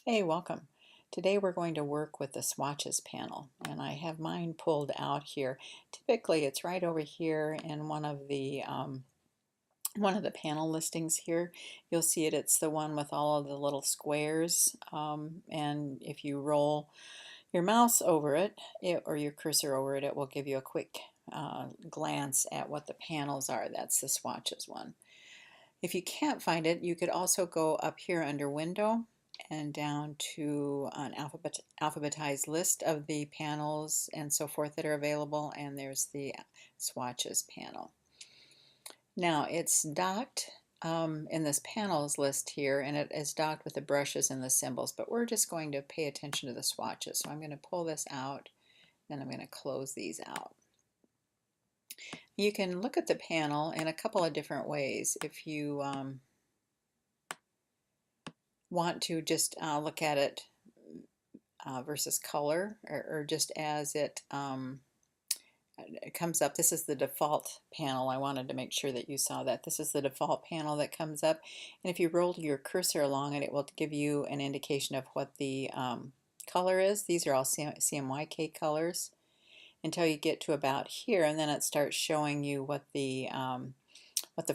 Hey, welcome. Today we're going to work with the swatches panel, and I have mine pulled out here. Typically it's right over here in one of the panel listings here. You'll see it, it's the one with all of the little squares, and if you roll your mouse over it, or your cursor over it, it will give you a quick glance at what the panels are. That's the swatches one. If you can't find it, you could also go up here under Window and down to an alphabetized list of the panels and so forth that are available, and there's the swatches panel. Now it's docked in this panels list here, and it is docked with the brushes and the symbols, but we're just going to pay attention to the swatches. So I'm going to pull this out, and I'm going to close these out. You can look at the panel in a couple of different ways. If you want to just look at it versus color, or just as it comes up. This is the default panel. I wanted to make sure that you saw that. This is the default panel that comes up, and if you roll your cursor along it, it will give you an indication of what the color is. These are all CMYK colors until you get to about here, and then it starts showing you what the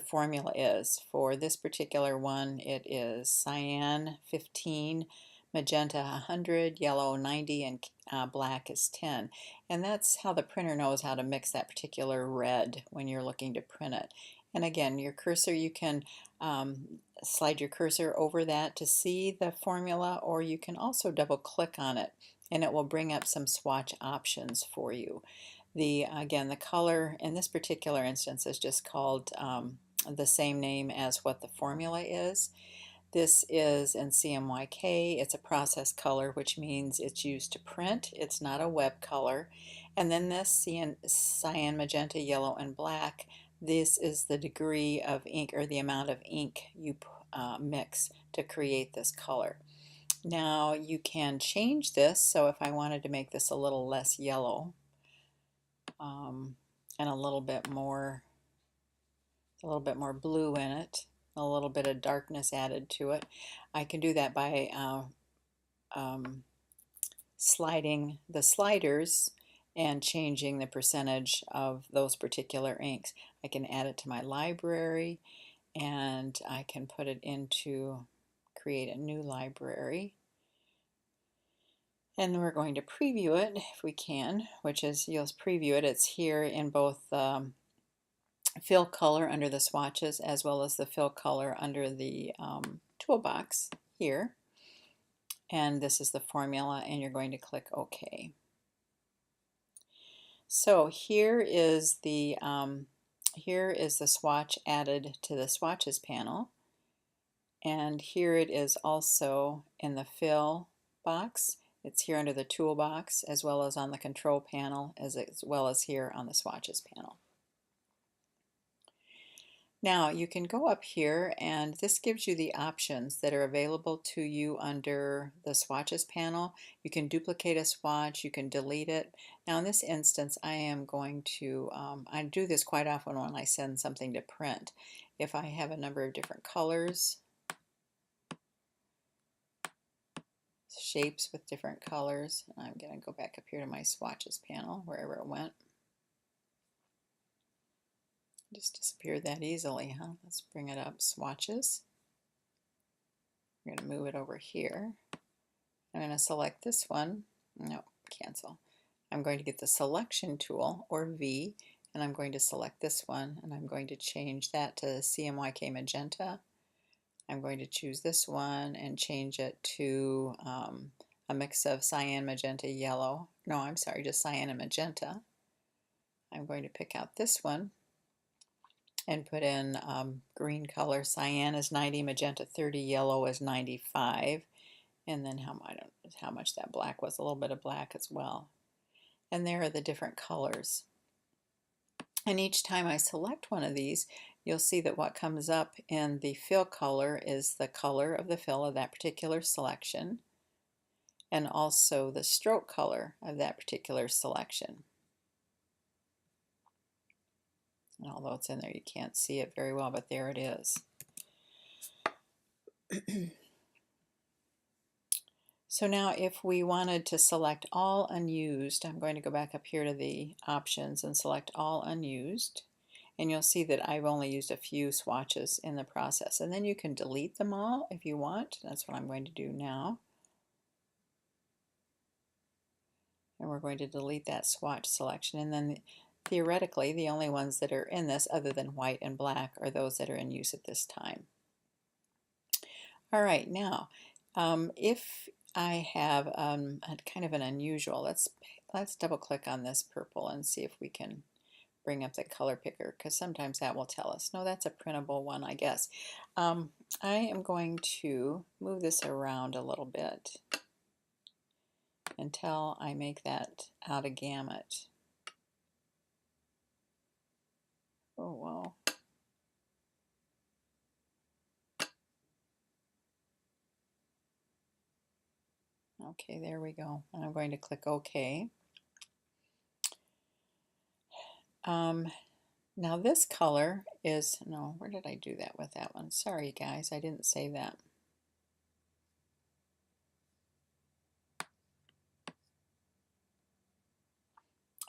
formula is. For this particular one, it is cyan 15, magenta 100, yellow 90, and black is 10. And that's how the printer knows how to mix that particular red when you're looking to print it. And again, your cursor, you can slide your cursor over that to see the formula, or you can also double click on it and it will bring up some swatch options for you. Again, the color in this particular instance is just called the same name as what the formula is. This is in CMYK. It's a process color, which means it's used to print. It's not a web color. And then this cyan, magenta, yellow, and black, this is the degree of ink, or the amount of ink you mix to create this color. Now you can change this, so if I wanted to make this a little less yellow, and a little bit more blue in it, a little bit of darkness added to it, I can do that by sliding the sliders and changing the percentage of those particular inks. I can add it to my library, and I can put it into create a new library. And we're going to preview it if we can, which is, you'll preview it. It's here in both fill color under the swatches, as well as the fill color under the toolbox here. And this is the formula, and you're going to click OK. So here is the swatch added to the swatches panel, and here it is also in the fill box. It's here under the toolbox, as well as on the control panel, as well as here on the swatches panel. Now you can go up here, and this gives you the options that are available to you under the swatches panel. You can duplicate a swatch, you can delete it. Now in this instance, I am going to, I do this quite often when I send something to print. If I have a number of different colors, shapes with different colors, I'm going to go back up here to my swatches panel, wherever it went. Just disappeared that easily, huh? Let's bring it up, swatches. I'm going to move it over here. I'm going to select this one. No, cancel. I'm going to get the selection tool, or V, and I'm going to select this one, and I'm going to change that to CMYK magenta. I'm going to choose this one and change it to a mix of cyan, magenta, yellow. No, I'm sorry, just cyan and magenta. I'm going to pick out this one and put in green color. Cyan is 90, magenta 30, yellow is 95, and then how much that black was, a little bit of black as well. And there are the different colors. And each time I select one of these, you'll see that what comes up in the fill color is the color of the fill of that particular selection, and also the stroke color of that particular selection. And although it's in there, you can't see it very well, but there it is. So now if we wanted to select all unused, I'm going to go back up here to the options and select all unused. And you'll see that I've only used a few swatches in the process. And then you can delete them all if you want. That's what I'm going to do now. And we're going to delete that swatch selection. And then theoretically, the only ones that are in this other than white and black are those that are in use at this time. All right, now, if I have a kind of an unusual, let's double click on this purple and see if we can bring up the color picker, because sometimes that will tell us, no, that's a printable one, I guess. I am going to move this around a little bit until I make that out a gamut. Oh, wow. Okay, there we go. And I'm going to click OK. Now this color is, no, where did I do that with that one? Sorry guys, I didn't save that.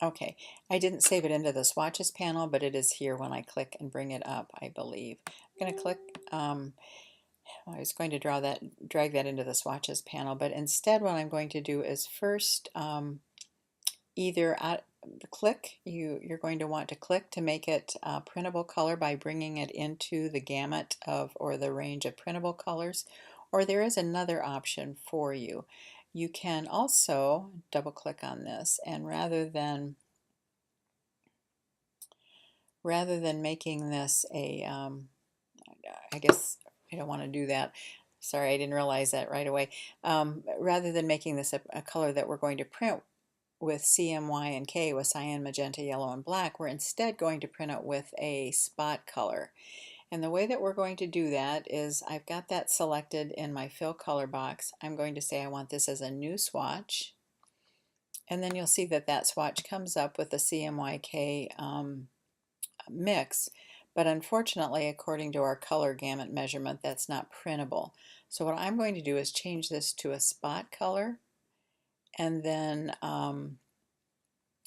Okay, I didn't save it into the swatches panel, but it is here when I click and bring it up, I believe. I'm going to click, I was going to drag that into the swatches panel, but instead what I'm going to do is first either you're going to want to click to make it printable color by bringing it into the gamut of, or the range of printable colors, or there is another option for you. You can also double click on this, and rather than making this a, I guess I don't want to do that. Sorry, I didn't realize that right away. Rather than making this a color that we're going to print with CMY and K, with cyan, magenta, yellow, and black, we're instead going to print it with a spot color. And the way that we're going to do that is, I've got that selected in my fill color box. I'm going to say I want this as a new swatch. And then you'll see that that swatch comes up with the CMYK mix. But unfortunately, according to our color gamut measurement, that's not printable. So what I'm going to do is change this to a spot color, and then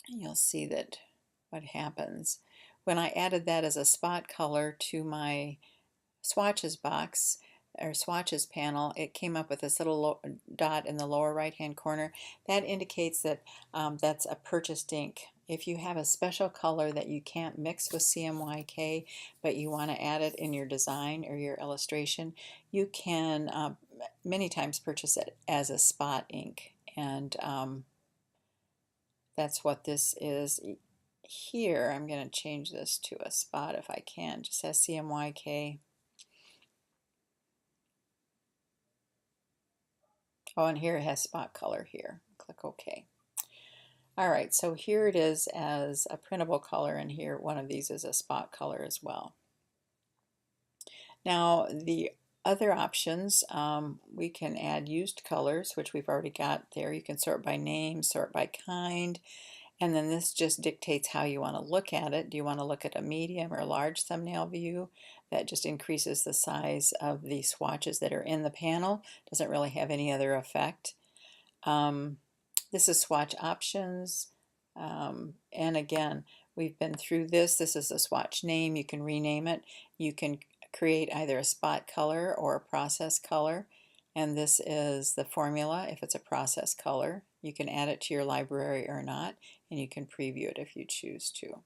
you'll see that what happens when I added that as a spot color to my swatches box or swatches panel, it came up with this little dot in the lower right hand corner. That indicates that that's a purchased ink. If you have a special color that you can't mix with CMYK, but you want to add it in your design or your illustration, you can many times purchase it as a spot ink. And that's what this is here. I'm going to change this to a spot if I can. Just says CMYK. Oh, and here it has spot color here. Click OK. All right, so here it is as a printable color, and here one of these is a spot color as well. Now the other options, we can add used colors, which we've already got there. You can sort by name, sort by kind, and then this just dictates how you want to look at it. Do you want to look at a medium or large thumbnail view? That just increases the size of the swatches that are in the panel. Doesn't really have any other effect. This is swatch options. And again, we've been through this. This is a swatch name. You can rename it. You can create either a spot color or a process color. And this is the formula if it's a process color. You can add it to your library or not, and you can preview it if you choose to.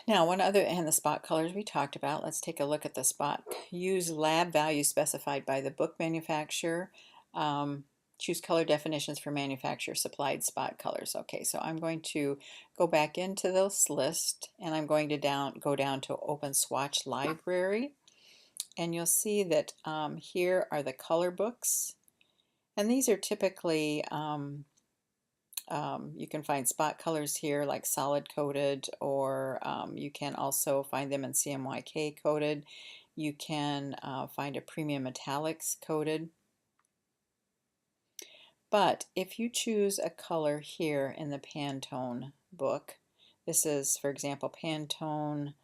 Now, one other, and the spot colors we talked about. Let's take a look at the spot. Use lab values specified by the book manufacturer. Choose color definitions for manufacturer supplied spot colors. Okay, so I'm going to go back into this list, and I'm going to go down to Open Swatch Library. And you'll see that here are the color books, and these are typically you can find spot colors here like solid coated, or you can also find them in CMYK coated. You can find a premium metallics coated. But if you choose a color here in the Pantone book, this is, for example, Pantone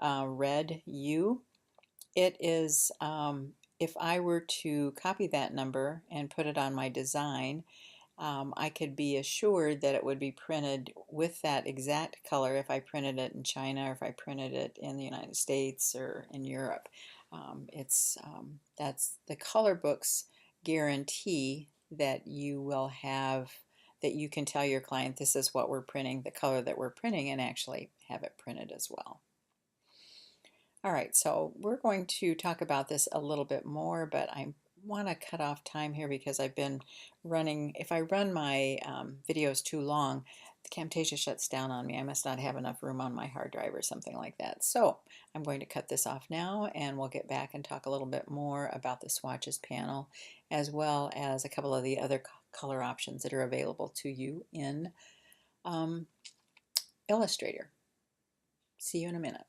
Red U. It is if I were to copy that number and put it on my design, I could be assured that it would be printed with that exact color if I printed it in China or if I printed it in the United States or in Europe. That's the color books guarantee that you will have, that you can tell your client this is what we're printing, the color that we're printing, and actually have it printed as well. All right, so we're going to talk about this a little bit more, but I want to cut off time here because I've been running, if I run my videos too long, the Camtasia shuts down on me. I must not have enough room on my hard drive or something like that. So I'm going to cut this off now, and we'll get back and talk a little bit more about the swatches panel, as well as a couple of the other color options that are available to you in Illustrator. See you in a minute.